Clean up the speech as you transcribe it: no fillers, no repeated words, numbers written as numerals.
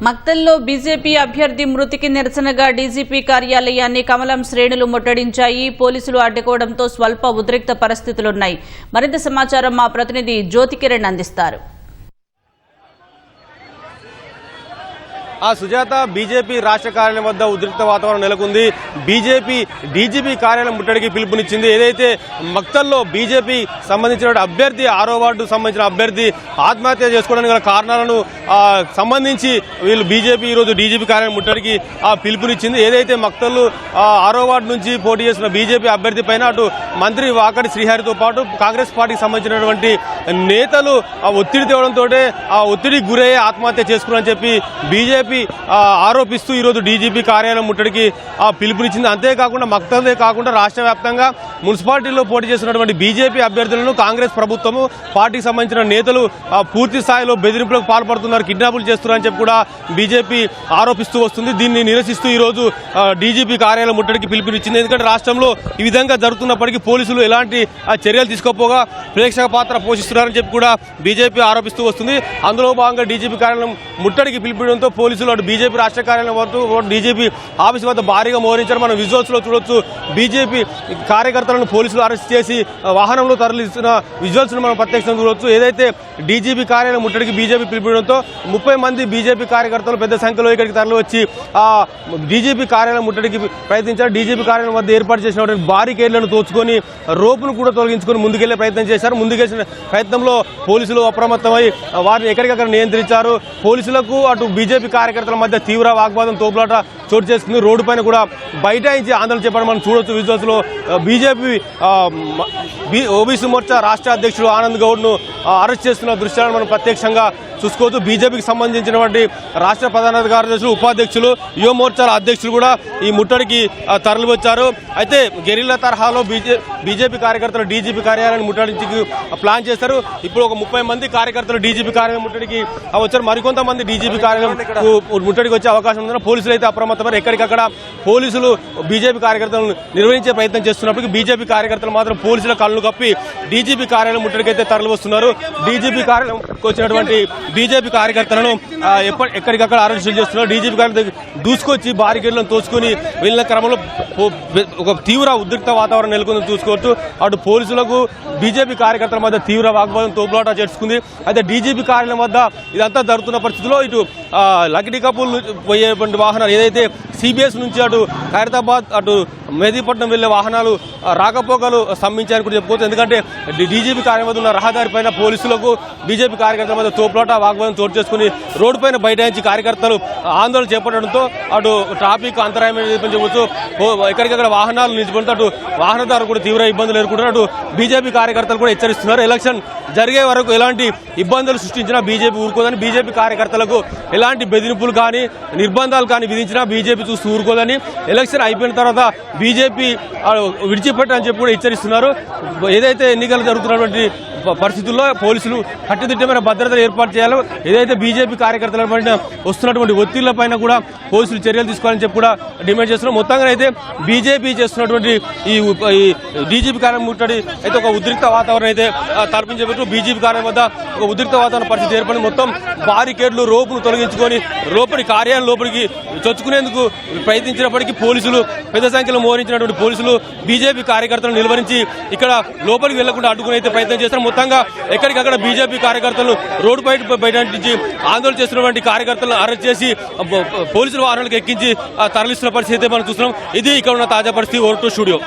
మక్తల్లో BJP అభ్యర్థి మృతికి నిరసనగా డీజీపీ కార్యాలయాన్ని కమలం శ్రేణులు ముట్టడించాయి. పోలీసులు అడ్డుకోవడంతో స్వల్ప ఉద్రిక్త పరిస్థితులున్నాయి. మరింత సమాచారం మా ప్రతినిధి జ్యోతికిరణ్ అందిస్తారు. సుజాత, బీజేపీ రాష్ట్ర కార్యాలయం వద్ద ఉద్రిక్త వాతావరణం నెలకొంది. బీజేపీ డీజీపీ కార్యాలయం ముట్టడికి పిలుపునిచ్చింది. ఏదైతే మక్తల్లో బీజేపీ సంబంధించిన అభ్యర్థి 6వ వార్డు సంబంధించిన అభ్యర్థి ఆత్మహత్య చేసుకోవడానికి గల కారణాలను సంబంధించి వీళ్ళు బీజేపీ ఈరోజు డీజీపీ కార్యాలయం ముట్టడికి పిలుపునిచ్చింది. ఏదైతే మక్తల్లో 6వ వార్డు నుంచి పోటీ చేస్తున్న బీజేపీ అభ్యర్థి పైన అటు మంత్రి వాకటి శ్రీహరితో పాటు కాంగ్రెస్ పార్టీకి సంబంధించినటువంటి నేతలు ఒత్తిడి తేవడంతో ఆ ఒత్తిడికి గురయ్యే ఆత్మహత్య చేసుకున్నారని చెప్పి బీజేపీ ఆరోపిస్తూ ఈరోజు డీజీపీ కార్యాలయం ముట్టడికి పిలుపునిచ్చింది. అంతేకాకుండా మక్తలే కాకుండా రాష్ట్ర వ్యాప్తంగా మున్సిపాలిటీల్లో పోటీ చేస్తున్నటువంటి బీజేపీ అభ్యర్థులను కాంగ్రెస్ ప్రభుత్వము పార్టీకి సంబంధించిన నేతలు పూర్తి స్థాయిలో బెదిరింపులకు పాల్పడుతున్నారు, కిడ్నాపులు చేస్తున్నారని చెప్పి కూడా బీజేపీ ఆరోపిస్తూ వస్తుంది. దీన్ని నిరసిస్తూ ఈరోజు డీజీపీ కార్యాలయం ముట్టడికి పిలుపునిచ్చింది. ఎందుకంటే రాష్ట్రంలో ఈ విధంగా జరుగుతున్నప్పటికీ పోలీసులు ఎలాంటి చర్యలు తీసుకోకపోగా ప్రేక్షక పాత్ర పోషిస్తున్నారని చెప్పి కూడా బీజేపీ ఆరోపిస్తూ వస్తుంది. అందులో భాగంగా డీజీపీ కార్యాలయం ముట్టడికి పిలుపుడంతో పోలీసులు అటు బీజేపీ రాష్ట్ర కార్యాలయం వద్ద డీజీపీ ఆఫీస్ వద్ద భారీగా మోహరించారు. మనం విజువల్స్ లో చూడొచ్చు. బీజేపీ కార్యకర్తలను పోలీసులు అరెస్ట్ చేసి వాహనంలో తరలిస్తున్న విజువల్స్ మనం ప్రత్యక్షంగా చూడొచ్చు. ఏదైతే డీజీపీ కార్యాలయం ముట్టడికి బీజేపీ పిలుపుడంతో 30 మంది బీజేపీ కార్యకర్తలు పెద్ద సంఖ్యలో ఇక్కడికి తరలి వచ్చి డీజీపీ కార్యాలయం ముట్టడికి ప్రయత్నించారు. డీజీపీ కార్యాలయం వద్ద ఏర్పాటు చేసినటువంటి బారికేడ్లను తోచుకొని రోపును కూడా తొలగించుకొని ముందుకెళ్లే ప్రయత్నం చేశారు. ముందుకెళ్లిన ప్రయత్నంలో పోలీసులు అప్రమత్తమై వారిని ఎక్కడికక్కడ నియంత్రించారు. పోలీసులకు అటు బీజేపీ కార్యకర్తల మధ్య తీవ్ర వాగ్వాదం తోపులాట చోటు చేసుకుంది. రోడ్డు పైన కూడా బైఠాయించి ఆందోళన చెప్పడం మనం చూడొచ్చు. విజువల్స్ లో బీజేపీ ఓబీసీ మోర్చా రాష్ట్ర అధ్యక్షుడు ఆనంద్ గౌడ్ ను అరెస్ట్ చేస్తున్న దృశ్యాలను మనం ప్రత్యక్షంగా చూసుకోవచ్చు. బీజేపీకి సంబంధించినటువంటి రాష్ట్ర ప్రధాన కార్యదర్శులు, ఉపాధ్యక్షులు, యువ మోర్చాల అధ్యక్షులు కూడా ఈ ముట్టడికి తరలి వచ్చారు. అయితే గెరిల్లా తరహాలో బీజేపీ కార్యకర్తలు డీజీపీ కార్యాలయాన్ని ముట్టడికి ప్లాన్ చేశారు. ఇప్పుడు ఒక 30 మంది కార్యకర్తలు డీజీపీ కార్యాలయం ముట్టడికి వచ్చారు. మరికొంతమంది డీజీపీ కార్యాలయం ముట్టడికి వచ్చే అవకాశం ఉందని పోలీసులు అయితే అప్రమత్తమయ్యారు. ఎక్కడికక్కడ పోలీసులు బీజేపీ కార్యకర్తలను నిర్వహించే ప్రయత్నం చేస్తున్నప్పటికీ బీజేపీ కార్యకర్తలు మాత్రం పోలీసుల కళ్ళు కప్పి డీజీపీ కార్యాలయం ముట్టడికి అయితే తరలి వస్తున్నారు. డీజీపీ కార్యాలయంకి వచ్చినటువంటి బీజేపీ కార్యకర్తలను ఎక్కడికక్కడ అరెస్టులు చేస్తున్నారు. డీజీపీ కార్యాలయం దూసుకొచ్చి బారికేడ్లను తోచుకుని వెళ్ళిన క్రమంలో ఒక తీవ్ర ఉద్రిక్త వాతావరణం నెలకొందని చూసుకోవచ్చు. అటు పోలీసులకు బీజేపీ కార్యకర్తల మధ్య తీవ్ర వాగ్వాదం తోపులాట చేసుకుంది. అయితే డీజీపీ కార్యాలయం వద్ద ఇదంతా జరుగుతున్న పరిస్థితిలో ఇటు లకిడి కపూల్ పోయేటువంటి వాహనాలు ఏదైతే సిబిఎస్ నుంచి అటు ఖైరతాబాద్ అటు మెహదీపట్నం వెళ్లే వాహనాలు రాకపోకలు స్తంభించాయని కూడా చెప్పుకోవచ్చు. ఎందుకంటే డీజీపీ కార్యాలయం వద్ద ఉన్న రహదారి పైన పోలీసులకు బీజేపీ కార్యకర్తల మధ్య తోపులాట వాగ్వాదం చోటు చేసుకుని రోడ్డు పైన బైఠాయించి కార్యకర్తలు ఆందోళన చేపట్టడంతో అటు ట్రాఫిక్ అంతరాయం చెప్పవచ్చు. ఎక్కడికక్కడ వాహనాలు నిలిచిపోతే అటు వాహనదారులు కూడా తీవ్ర ఇబ్బందులు ఎదుర్కొంటున్నారు. అటు బీజేపీ కార్యకర్తలు కూడా హెచ్చరిస్తున్నారు. ఎలక్షన్ జరిగే వరకు ఎలాంటి ఇబ్బందులు సృష్టించినా బీజేపీ ఊరుకోదని, బీజేపీ కార్యకర్తలకు ఎలాంటి బెదిరింపులు కానీ నిర్బంధాలు కానీ విధించినా బీజేపీ చూస్తూ ఊరుకోదని, ఎలక్షన్ అయిపోయిన తర్వాత బీజేపీ విడిచిపెట్టని చెప్పి కూడా హెచ్చరిస్తున్నారు. ఏదైతే ఎన్నికలు జరుగుతున్నటువంటి పరిస్థితుల్లో పోలీసులు కట్టుదిట్టమైన భద్రతలు ఏర్పాటు చేయాలి. ఏదైతే బీజేపీ కార్యకర్తల పైన వస్తున్నటువంటి ఒత్తిళ్ల పైన కూడా పోలీసులు చర్యలు తీసుకోవాలని చెప్పి కూడా డిమాండ్ చేస్తున్నారు. మొత్తంగా అయితే బీజేపీ చేస్తున్నటువంటి ఈ డీజీపీ కార్యాలయం ముట్టడి అయితే ఒక ఉద్రిక్త వాతావరణం అయితే తలపించబెట్టు. బీజేపీ కార్యాలయం వద్ద ఒక ఉద్రిక్త వాతావరణ పరిస్థితి ఏర్పడి మొత్తం బారికేడ్లు రోపును తొలగించుకొని కార్యాలయం లోపలికి చొచ్చుకునేందుకు ప్రయత్నించినప్పటికీ పోలీసులు పెద్ద సంఖ్యలో మోహరించినటువంటి పోలీసులు బీజేపీ కార్యకర్తలను నిలువరించి ఇక్కడ లోపలికి వెళ్లకుండా అడ్డుకుని అయితే ప్రయత్నం చేస్తారు. మొత్తంగా ఎక్కడికక్కడ బీజేపీ కార్యకర్తలు రోడ్డు బయట నుంచి ఆందోళన చేస్తున్నటువంటి కార్యకర్తలను అరెస్ట్ చేసి పోలీసుల వాహనాలకు ఎక్కించి తరలిస్తున్న పరిస్థితి మనం చూస్తున్నాం. ఇది ఇక్కడ ఉన్న తాజా పరిస్థితి. Over to studio.